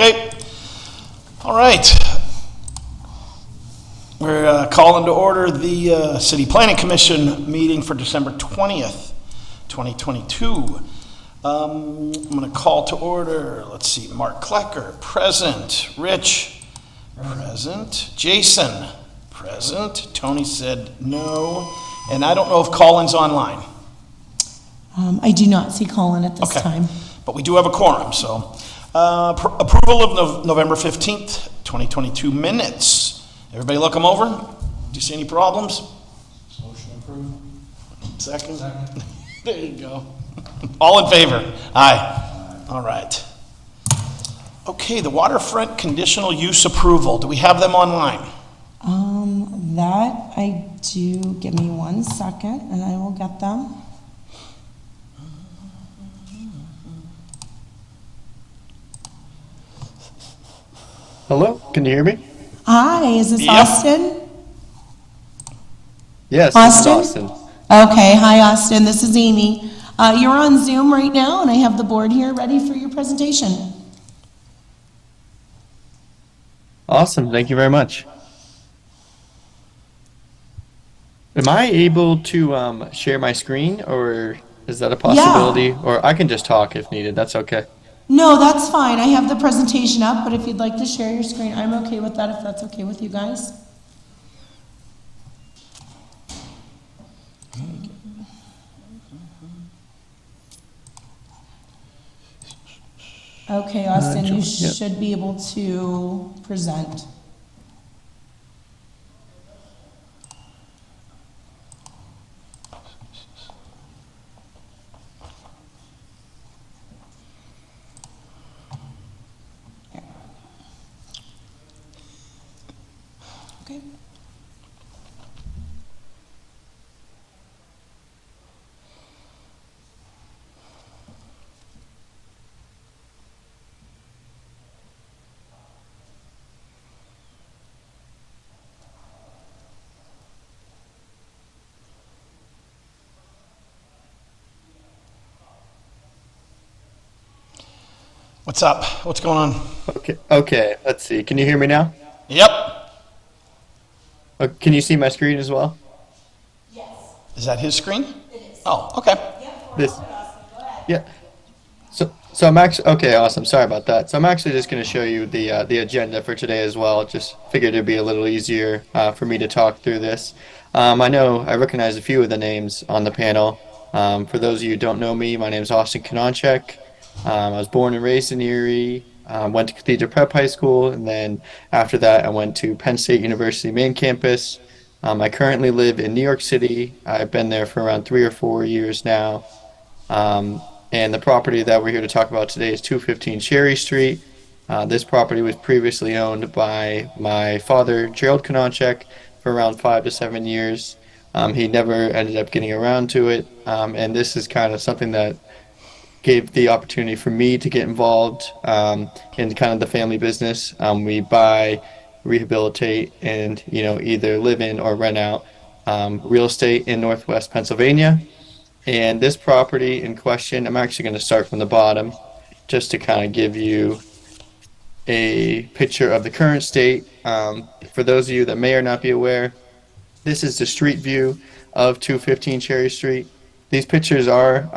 Okay. All right. We're calling to order the City Planning Commission meeting for December 20th, 2022. I'm going to call to order, let's see, Mark Klecker, present. Rich, present. Jason, present. Tony said no. And I don't know if Colin's online. I do not see Colin at this time. But we do have a quorum, so. Approval of November 15th, 2022 minutes. Everybody look them over. Do you see any problems? Motion approved. Second? There you go. All in favor? Aye. All right. Okay, the waterfront conditional use approval. Do we have them online? That I do. Give me 1 second and I will get them. Hello, can you hear me? Hi, is this Yep. Austin? Yes, Austin? this is Austin. Okay, hi Austin, this is Amy. You're on Zoom right now and I have the board here ready for your presentation. Awesome, thank you very much. Am I able to share my screen, or is that a possibility? Or I can just talk if needed, that's okay. No, that's fine. I have the presentation up, but if you'd like to share your screen, I'm okay with that if that's okay with you guys. Okay, Austin, you yep. should be able to present. Okay. What's up? What's going on? Okay, let's see. Can you hear me now? Yep. Can you see my screen as well? Is that his screen? It is. Oh, okay. This. Yeah. So I'm actually okay. Awesome. Sorry about that. So I'm actually just going to show you the agenda for today as well. Just figured it'd be a little easier for me to talk through this. I know I recognize a few of the names on the panel. For those of you who don't know me, my name is Austin Kononchek. I was born and raised in Erie. Went to Cathedral Prep High School, and then after that, I went to Penn State University main campus. I currently live in New York City. I've been there for around 3 or 4 years now. And the property that we're here to talk about today is 215 Cherry Street. This property was previously owned by my father, Gerald Kononchek, for around 5 to 7 years. He never ended up getting around to it, and this is kind of something that gave the opportunity for me to get involved in kind of the family business. We buy, rehabilitate, and either live in or rent out real estate in Northwest Pennsylvania. And this property in question, I'm actually going to start from the bottom just to kind of give you a picture of the current state. For those of you that may or not be aware, this is the street view of 215 Cherry Street. These pictures are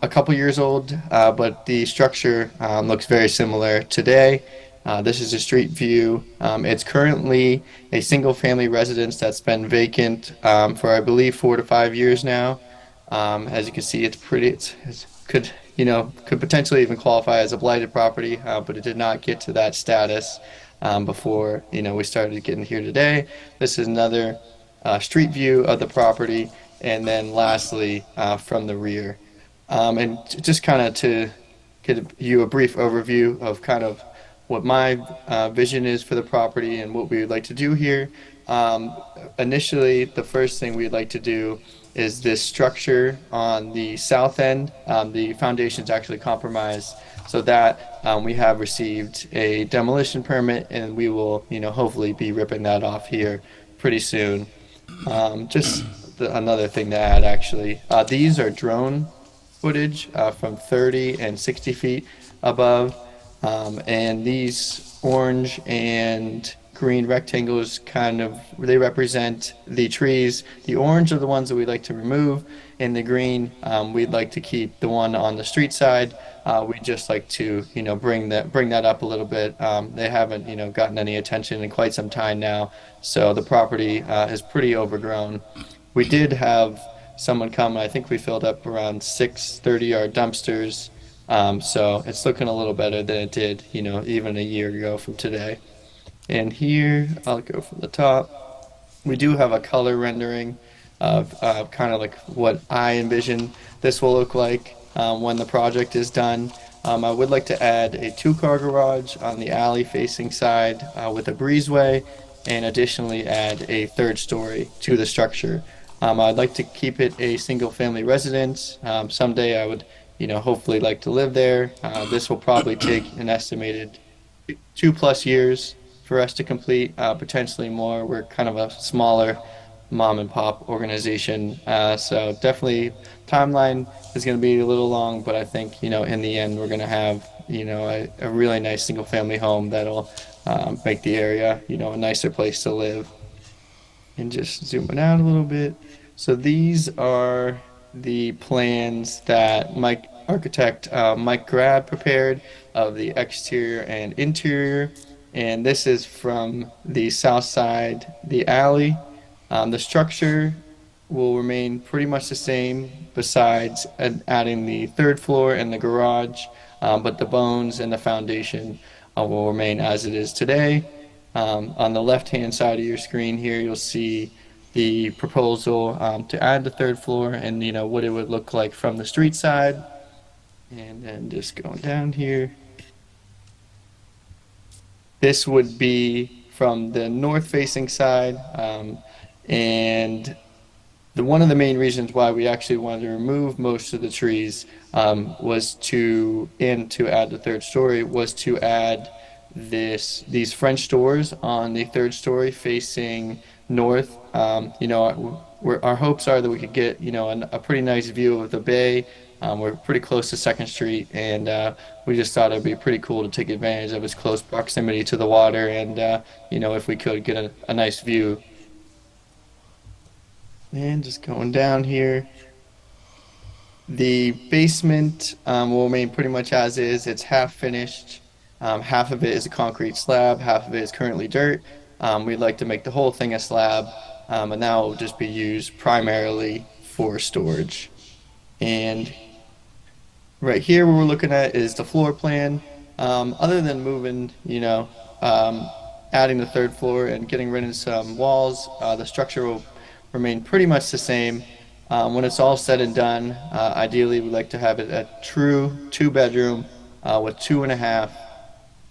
a couple years old, but the structure looks very similar today. This is a street view. It's currently a single-family residence that's been vacant for, I believe, 4 to 5 years now. As you can see, it's pretty. It could potentially even qualify as a blighted property, but it did not get to that status before we started getting here today. This is another street view of the property. And then lastly, from the rear. And just kind of to give you a brief overview of kind of what my vision is for the property and what we would like to do here. Initially, the first thing we'd like to do is this structure on the south end. The foundation is actually compromised, so that we have received a demolition permit, and we will hopefully be ripping that off here pretty soon. Another thing to add, actually, these are drone footage from 30 and 60 feet above. And these orange and green rectangles they represent the trees. The orange are the ones that we'd like to remove, and the green, we'd like to keep the one on the street side. We'd just like to, bring that up a little bit. They haven't, gotten any attention in quite some time now, so the property is pretty overgrown. We did have someone come, I think we filled up around 6 30-yard dumpsters. So it's looking a little better than it did, even a year ago from today. And here, I'll go from the top. We do have a color rendering of kind of like what I envision this will look like when the project is done. I would like to add a 2-car garage on the alley facing side with a breezeway, and additionally add a 3rd story to the structure. I'd like to keep it a single-family residence. Someday I would, hopefully like to live there. This will probably take an estimated 2+ years for us to complete, potentially more. We're kind of a smaller mom and pop organization, so definitely timeline is going to be a little long, but I think, in the end we're going to have, a really nice single-family home that'll make the area, a nicer place to live. And just zooming out a little bit. So these are the plans that architect Mike Grab prepared of the exterior and interior. And this is from the south side, the alley. The structure will remain pretty much the same besides adding the 3rd floor and the garage, but the bones and the foundation will remain as it is today. On the left-hand side of your screen here, you'll see the proposal to add the 3rd floor and what it would look like from the street side. And then just going down here, this would be from the north-facing side, and one of the main reasons why we actually wanted to remove most of the trees was to add the 3rd story was to add these French doors on the 3rd story facing north. Our hopes are that we could get a pretty nice view of the bay. We're pretty close to 2nd Street, and we just thought it'd be pretty cool to take advantage of its close proximity to the water, and if we could get a nice view. And just going down here, the basement will remain pretty much as is. It's half finished. Half of it is a concrete slab, half of it is currently dirt. We'd like to make the whole thing a slab, and that will just be used primarily for storage. And right here, what we're looking at is the floor plan. Other than moving, adding the 3rd floor and getting rid of some walls, the structure will remain pretty much the same. When it's all said and done, ideally we'd like to have it a true 2-bedroom with 2.5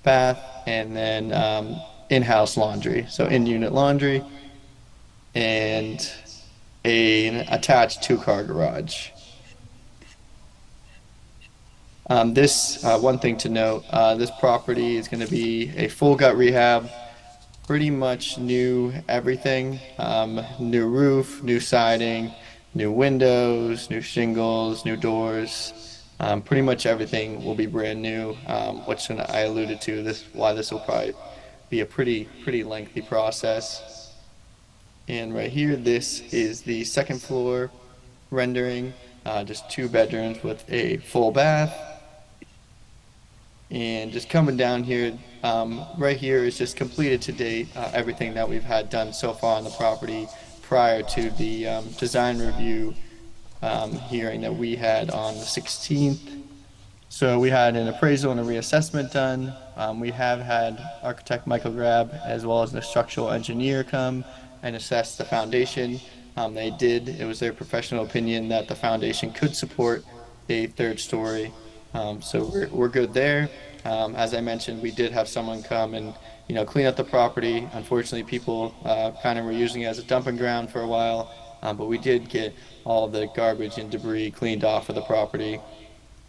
bath, and then in-house laundry, so in-unit laundry, and an attached 2-car garage. One thing to note, this property is going to be a full gut rehab, pretty much new everything, new roof, new siding, new windows, new shingles, new doors. Pretty much everything will be brand new, which I alluded to why this will probably be a pretty lengthy process. And right here, this is the 2nd floor rendering, just 2 bedrooms with a full bath. And just coming down here, right here is just completed to date, everything that we've had done so far on the property prior to the design review hearing that we had on the 16th. So we had an appraisal and a reassessment done. We have had architect Michael Grab as well as the structural engineer come and assess the foundation. It was their professional opinion that the foundation could support a 3rd story. So we're good there. As I mentioned, we did have someone come and clean up the property. Unfortunately, people kind of were using it as a dumping ground for a while, but we did get all the garbage and debris cleaned off of the property.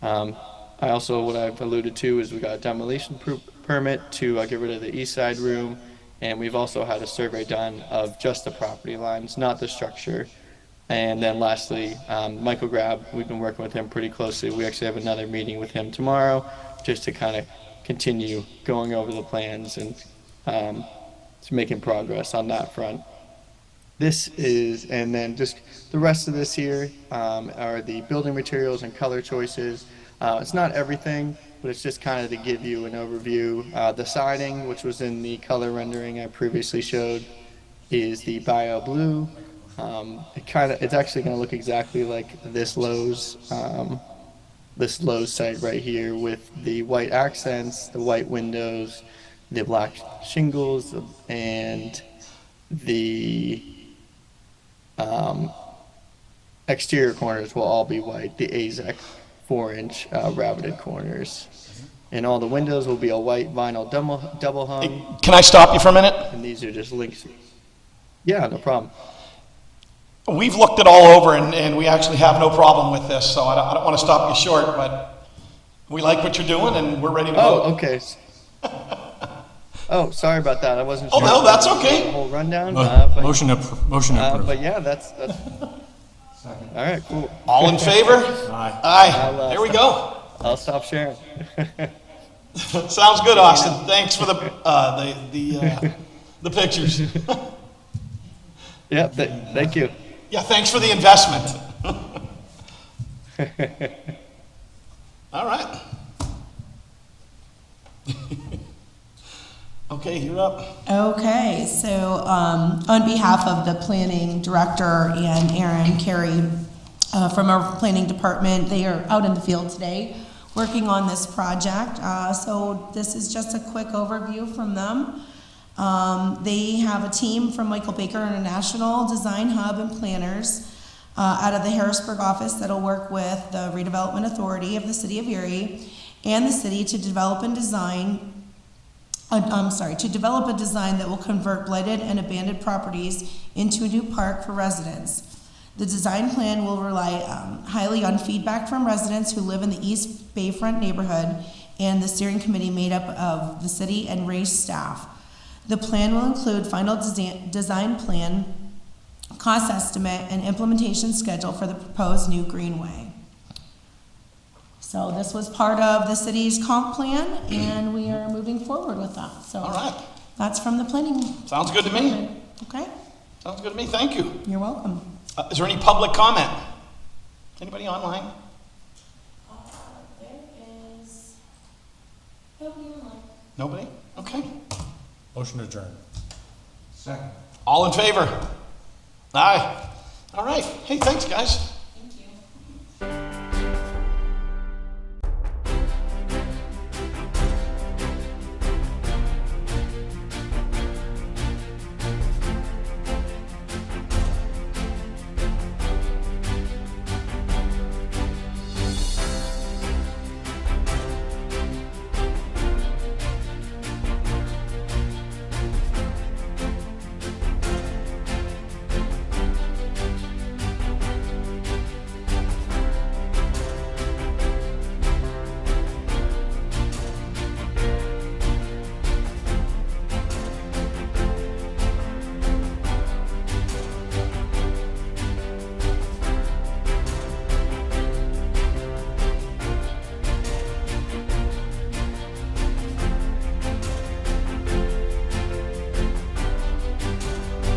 What I've alluded to is we got a demolition permit to get rid of the east side room, and we've also had a survey done of just the property lines, not the structure. And then lastly, Michael Grab, we've been working with him pretty closely. We actually have another meeting with him tomorrow just to kind of continue going over the plans and just making progress on that front. And then just the rest of this here are the building materials and color choices. It's not everything, but it's just kind of to give you an overview. The siding, which was in the color rendering I previously showed, is the bio blue. It's actually going to look exactly like this Lowe's site right here, with the white accents, the white windows, the black shingles, and the exterior corners will all be white. The AZEK 4-inch raveted corners, and all the windows will be a white vinyl double hung. Hey, can I stop you for a minute? And these are just links. Yeah, no problem. We've looked it all over, and we actually have no problem with this, so I don't want to stop you short, but we like what you're doing, and we're ready to vote. Oh, okay. Oh, sorry about that. I wasn't Oh, sure. no, that's okay. The whole rundown. Motion approved. But yeah, that's Second. all right. Cool. All in favor? Aye. Aye. There we go. I'll stop sharing. Sounds good, Austin. Thanks for the pictures. Yep. Thank you. Yeah, thanks for the investment. All right. Okay, you're up. Okay, so on behalf of the planning director and Aaron Carey from our planning department, they are out in the field today working on this project. So this is just a quick overview from them. They have a team from Michael Baker International Design Hub and planners out of the Harrisburg office that'll work with the Redevelopment Authority of the City of Erie and the city to develop a design that will convert blighted and abandoned properties into a new park for residents. The design plan will rely highly on feedback from residents who live in the East Bayfront neighborhood and the steering committee made up of the city and race staff. The plan will include final design plan, cost estimate, and implementation schedule for the proposed new greenway. So this was part of the city's comp plan, and we are moving forward with that. So All right. that's from the planning. Sounds good to me. Okay, Sounds good to me. Thank you. you're welcome. Is there any public comment? Anybody online? There is nobody online. Nobody? Okay. Motion adjourned. Second. All in favor? Aye. All right. Hey, thanks, guys.